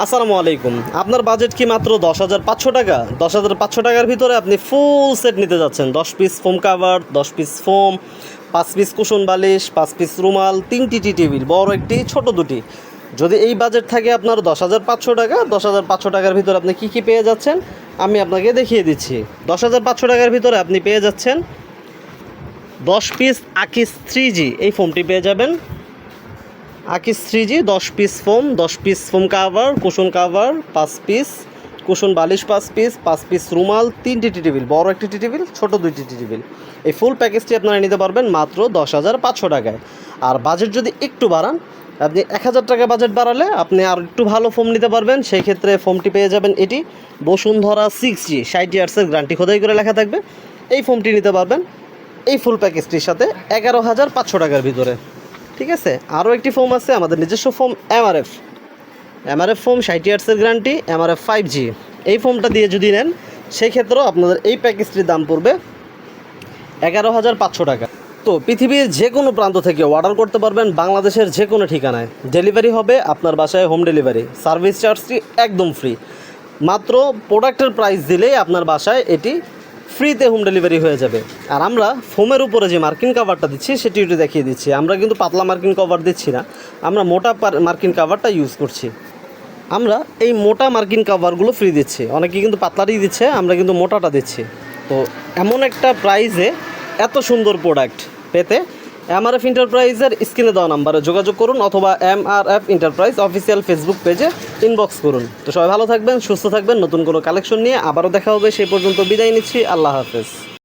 আসসালামু আলাইকুম। আপনার বাজেট কি মাত্র 10,500 টাকা? 10,500 টাকার ভিতরে আপনি ফুল সেট নিতে যাচ্ছেন। 10 piece foam cover, 10 piece foam, 5 piece cushion বালিশ, 5 পিস রুমাল, 3টি টি টেবিল, বড় একটি ছোট দুটি। যদি এই বাজেট থাকে আপনার 10,500 টাকা, 10,500 টাকার ভিতরে আপনি কী কী পেয়ে যাচ্ছেন আমি আপনাকে দেখিয়ে দিচ্ছি। 10,500 টাকার ভিতরে আপনি পেয়ে যাচ্ছেন 10 পিস আকিস 3G এই ফোমটি পেয়ে যাবেন। আকিস 3G 10 piece foam, 10 piece foam cover, cushion cover 5 piece, cushion বালিশ 5 পিস, 5 পিস রুমাল, 3টি টি টেবিল, বড় একটি টি টেবিল, ছোটো 2টি টি টেবিল। এই ফুল প্যাকেজটি আপনারা নিতে পারবেন মাত্র 10,500 টাকায়। আর বাজেট যদি একটু বাড়ান, আপনি 1,000 টাকা বাজেট বাড়ালে আপনি আর একটু ভালো ফোম নিতে পারবেন। সেই ক্ষেত্রে ফোমটি পেয়ে যাবেন এটি বসুন্ধরা 6G 60 ইয়ার্সের গ্যারান্টি খোদাই করে লেখা থাকবে। এই ফোমটি নিতে পারবেন এই ফুল প্যাকেজটির সাথে 11,500 টাকার ভিতরে। ঠিক আছে, আরও একটি ফোম আছে আমাদের নিজস্ব ফোম এমআরএফ ফোম 60 ইয়ার্সের গ্যারান্টি, এমআরএফ 5G। এই ফোমটা দিয়ে যদি নেন সেই ক্ষেত্রেও আপনাদের এই প্যাকেজটির দাম পড়বে 11,500 টাকা। তো পৃথিবীর যে কোনো প্রান্ত থেকে অর্ডার করতে পারবেন, বাংলাদেশের যে কোনো ঠিকানায় ডেলিভারি হবে আপনার বাসায়, হোম ডেলিভারি। সার্ভিস চার্জটি একদম ফ্রি। মাত্র প্রোডাক্টের প্রাইস দিলেই আপনার বাসায় এটি ফ্রিতে হোম ডেলিভারি হয়ে যাবে। আর আমরা ফোমের উপরে যে মার্কিন কাভারটা দিচ্ছি সেটি একটু দেখিয়ে দিচ্ছি। আমরা কিন্তু পাতলা মার্কিন কভার দিচ্ছি না, আমরা মোটা মার্কিন কাভারটা ইউজ করছি। আমরা এই মোটা মার্কিন কাভারগুলো ফ্রি দিচ্ছি, অনেকে কিন্তু পাতলারই দিচ্ছে, আমরা কিন্তু মোটাটা দিচ্ছি। তো এমন একটা প্রাইসে এত সুন্দর প্রোডাক্ট পেতে এমআরএফ এন্টারপ্রাইজের স্ক্রিনে দেওয়া নাম্বারে যোগাযোগ করুন, অথবা এমআরএফ এন্টারপ্রাইজ অফিসিয়াল ফেসবুক পেজে ইনবক্স করুন। তো সবাই ভালো থাকবেন, সুস্থ থাকবেন। নতুন কোনো কালেকশন নিয়ে আবারও দেখা হবে, সেই পর্যন্ত বিদায় নিচ্ছি। আল্লাহ হাফেজ।